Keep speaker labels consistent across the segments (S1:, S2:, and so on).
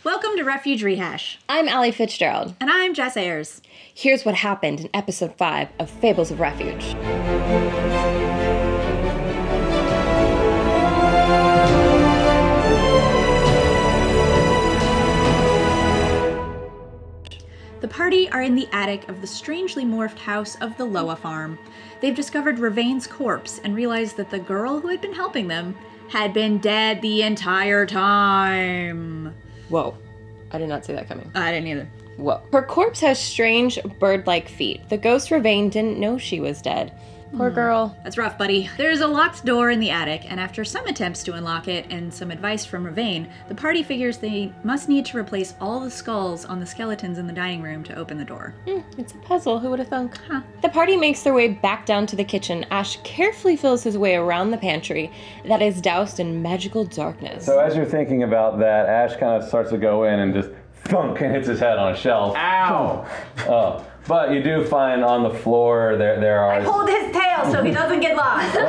S1: Welcome to Refuge Rehash.
S2: I'm Allie Fitzgerald.
S1: And I'm Jess Ayers.
S2: Here's what happened in episode 5 of Fables of Refuge.
S1: The party are in the attic of the strangely morphed house of the Loa farm. They've discovered Ravain's corpse and realized that the girl who had been helping them had been dead the entire time.
S2: Whoa. I did not see that coming.
S1: I didn't either.
S2: Whoa. Her corpse has strange bird-like feet. The ghost Ravain didn't know she was dead. Poor girl.
S1: That's rough, buddy. There's a locked door in the attic, and after some attempts to unlock it and some advice from Ravain, the party figures they must need to replace all the skulls on the skeletons in the dining room to open the door.
S2: It's a puzzle. Who would have thunk?
S1: Huh.
S2: The party makes their way back down to the kitchen. Ash carefully feels his way around the pantry that is doused in magical darkness.
S3: So as you're thinking about that, Ash kind of starts to go in and just thunk and hits his head on a shelf.
S4: Ow!
S3: Oh. But you do find on the floor there are...
S5: I pulled his tail so he doesn't get lost.
S4: All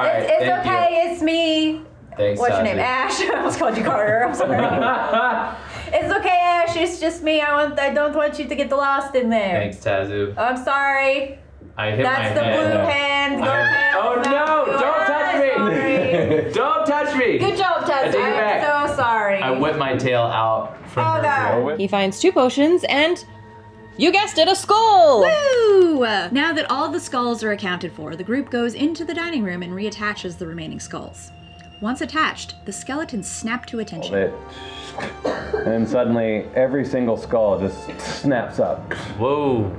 S4: right,
S5: It's
S4: thank
S5: okay,
S4: you.
S5: it's me.
S4: Thanks,
S5: What's your
S4: Sassy.
S5: name? Ash. I almost called you Carter. I'm sorry. It's okay, Ash. It's just me. I don't want you to get lost in there.
S4: Thanks, Tazu.
S5: I'm sorry.
S4: I hit
S5: That's
S4: my
S5: the
S4: head.
S5: blue hand. Your tail
S4: Oh
S5: is
S4: no!
S5: not
S4: Don't
S5: yours.
S4: touch me!
S5: Sorry.
S4: Don't touch me!
S5: Good job,
S4: I
S5: Tess.
S4: take it back.
S5: I'm so sorry.
S4: I whip my tail out from
S5: Oh,
S4: her
S5: no.
S4: throat.
S2: He finds 2 potions and, you guessed it, a skull!
S1: Woo! Now that all the skulls are accounted for, the group goes into the dining room and reattaches the remaining skulls. Once attached, the skeletons snap to attention.
S3: And suddenly, every single skull just snaps up.
S4: Whoa.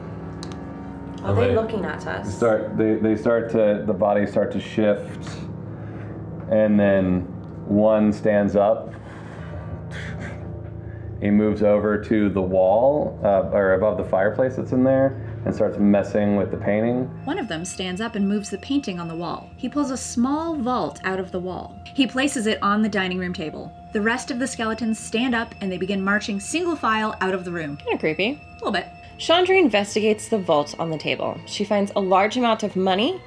S5: Are they looking at us?
S3: The bodies start to shift, and then one stands up. He moves over to the wall, or above the fireplace that's in there, and starts messing with the painting.
S1: One of them stands up and moves the painting on the wall. He pulls a small vault out of the wall. He places it on the dining room table. The rest of the skeletons stand up and they begin marching single file out of the room.
S2: Kinda creepy.
S1: A little bit.
S2: Chandra investigates the vault on the table. She finds a large amount of money,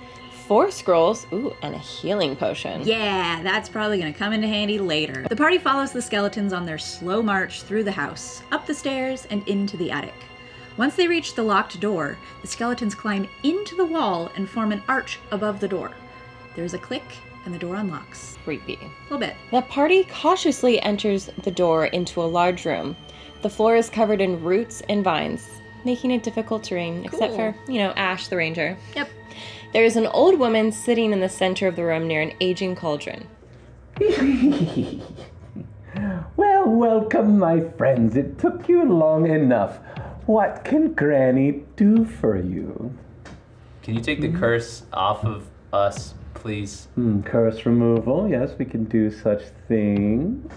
S2: 4 scrolls, and a healing potion.
S1: Yeah, that's probably gonna come into handy later. The party follows the skeletons on their slow march through the house, up the stairs, and into the attic. Once they reach the locked door, the skeletons climb into the wall and form an arch above the door. There's a click, and the door unlocks.
S2: Creepy.
S1: A little bit.
S2: The party cautiously enters the door into a large room. The floor is covered in roots and vines, making it difficult terrain, except for, Ash the ranger.
S1: Yep.
S2: There is an old woman sitting in the center of the room near an aging cauldron.
S3: Well, welcome, my friends. It took you long enough. What can Granny do for you?
S4: Can you take the curse off of us, please?
S3: Curse removal. Yes, we can do such things.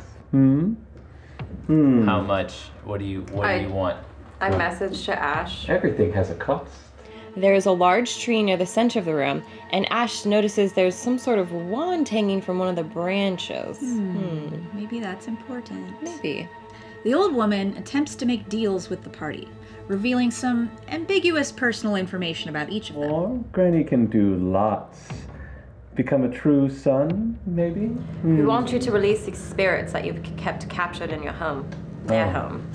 S4: How much? What do you want?
S5: I messaged to Ash.
S3: Everything has a cost.
S2: There is a large tree near the center of the room, and Ash notices there's some sort of wand hanging from one of the branches.
S1: Maybe that's important.
S2: Maybe.
S1: The old woman attempts to make deals with the party, revealing some ambiguous personal information about each of them.
S3: Or Granny can do lots. Become a true son, maybe?
S5: We want you to release the spirits that you've kept captured in your home. Their home.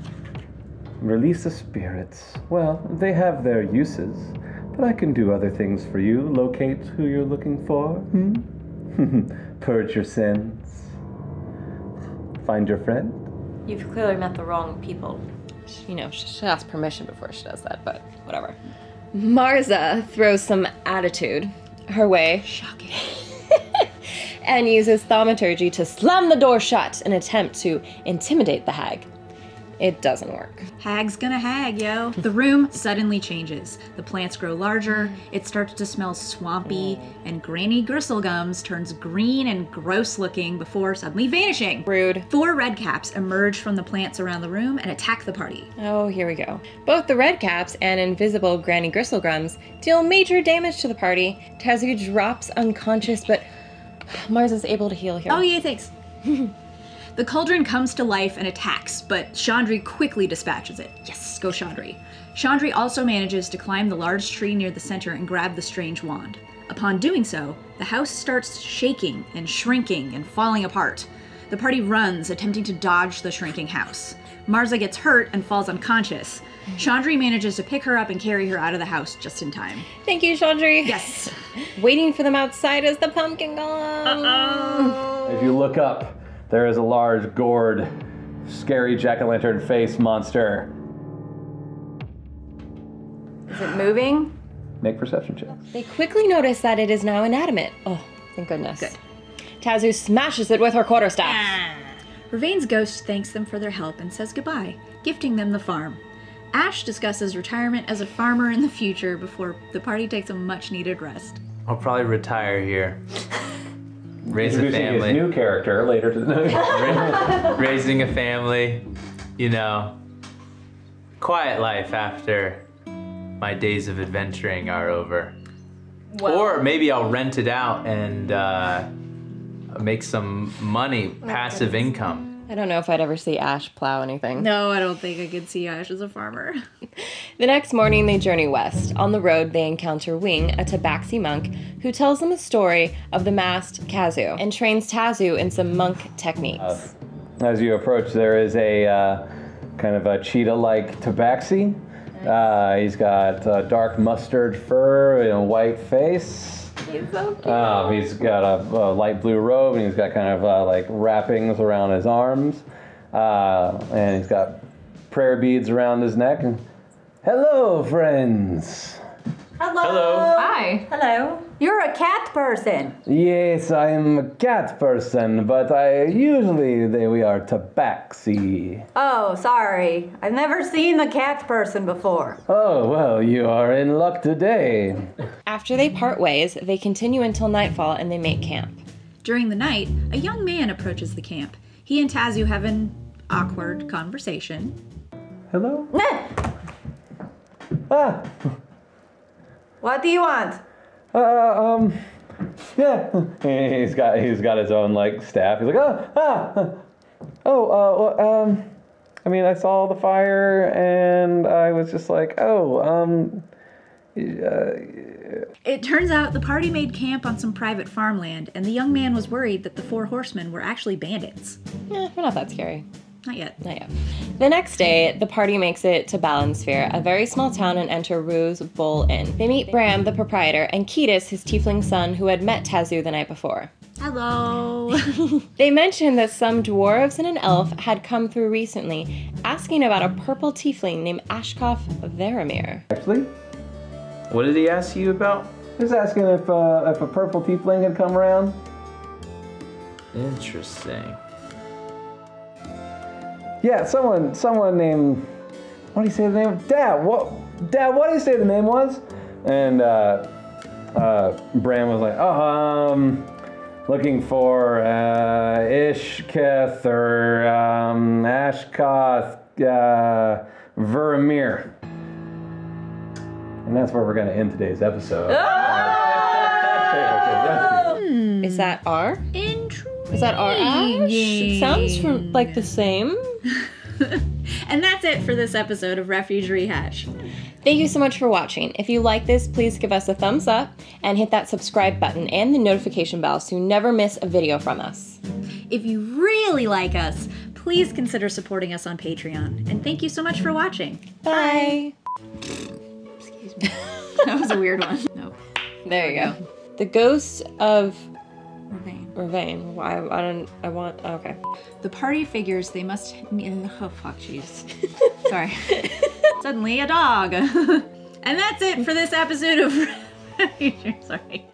S3: Release the spirits. Well, they have their uses, but I can do other things for you. Locate who you're looking for. Purge your sins. Find your friend.
S5: You've clearly met the wrong people.
S2: She should ask permission before she does that, but whatever. Marza throws some attitude her way. Shocking. And uses thaumaturgy to slam the door shut in an attempt to intimidate the hag. It doesn't work.
S1: Hag's gonna hag, yo. The room suddenly changes. The plants grow larger, it starts to smell swampy, and Granny Gristlegums turns green and gross looking before suddenly vanishing.
S2: Rude.
S1: 4 redcaps emerge from the plants around the room and attack the party.
S2: Oh, here we go. Both the redcaps and invisible Granny Gristlegrums deal major damage to the party. Tazu drops unconscious, but Marza's able to heal here.
S1: Oh yeah, thanks. The cauldron comes to life and attacks, but Chandri quickly dispatches it. Yes, go Chandri. Chandri also manages to climb the large tree near the center and grab the strange wand. Upon doing so, the house starts shaking and shrinking and falling apart. The party runs, attempting to dodge the shrinking house. Marza gets hurt and falls unconscious. Chandri manages to pick her up and carry her out of the house just in time.
S2: Thank you, Chandri.
S1: Yes.
S2: Waiting for them outside is the pumpkin golem.
S3: If you look up, there is a large, gourd, scary jack-o'-lantern face monster.
S5: Is it moving?
S3: Make perception checks.
S2: They quickly notice that it is now inanimate. Oh, thank goodness.
S1: Good.
S2: Tazu smashes it with her quarterstaff.
S1: Ravain's ghost thanks them for their help and says goodbye, gifting them the farm. Ash discusses retirement as a farmer in the future before the party takes a much-needed rest.
S4: I'll probably retire here. Raise a
S3: Introducing his
S4: family.
S3: new character later to the
S4: Raising a family. You know, quiet life after my days of adventuring are over.
S5: Well,
S4: Or maybe I'll rent it out and make some money, passive income.
S2: I don't know if I'd ever see Ash plow anything.
S1: No, I don't think I could see Ash as a farmer.
S2: The next morning, they journey west. On the road, they encounter Wing, a Tabaxi monk, who tells them a story of the masked Kazu and trains Tazu in some monk techniques.
S3: As you approach, there is a kind of a cheetah-like tabaxi. He's got dark mustard fur and a white face.
S2: He's so cute.
S3: He's got a light blue robe, and he's got kind of like wrappings around his arms. And he's got prayer beads around his neck. And, hello, friends.
S4: Hello.
S5: Hi. Hello. You're a cat person.
S3: Yes, I am a cat person, but we are tabaxi.
S5: Oh, sorry. I've never seen the cat person before.
S3: Oh, well, you are in luck today.
S2: After they part ways, they continue until nightfall and they make camp.
S1: During the night, a young man approaches the camp. He and Tazu have an awkward conversation.
S3: Hello?
S5: Nah.
S3: Ah,
S5: What do you want?
S3: yeah. He's got his own like staff. He's like, I mean, I saw the fire and I was just like,
S1: It turns out the party made camp on some private farmland, and the young man was worried that the four horsemen were actually bandits.
S2: We're not that scary.
S1: Not yet.
S2: Not yet. The next day, the party makes it to Balansphere, a very small town, and enter Rue's Bull Inn. They meet Bram, the proprietor, and Ketis, his tiefling son, who had met Tazu the night before.
S1: Hello.
S2: They mentioned that some dwarves and an elf had come through recently, asking about a purple tiefling named Ashkoff Varamir.
S3: actually,
S4: What did he ask you about?
S3: he was asking if a purple tiefling had come around.
S4: Interesting.
S3: Yeah, someone named, what do you say the name? Dad, what do you say the name was? And Bram was like, looking for Ishketh or Ashkoth Varamir. And that's where we're going to end today's episode.
S2: Is that R?
S1: Interesting.
S2: Is that R Ash? It sounds from like the same.
S1: And that's it for this episode of Refuge Rehash.
S2: Thank you so much for watching. If you like this, please give us a thumbs up and hit that subscribe button and the notification bell so you never miss a video from us.
S1: If you really like us, please consider supporting us on Patreon. And thank you so much for watching.
S2: Bye.
S1: Excuse me. That was a weird one. Nope.
S2: There you go. The ghost of
S1: Ravain.
S2: Ravain. Okay.
S1: The party figures they must. Oh, fuck, jeez. Sorry. Suddenly a dog. And that's it for this episode of Refuge. Sorry.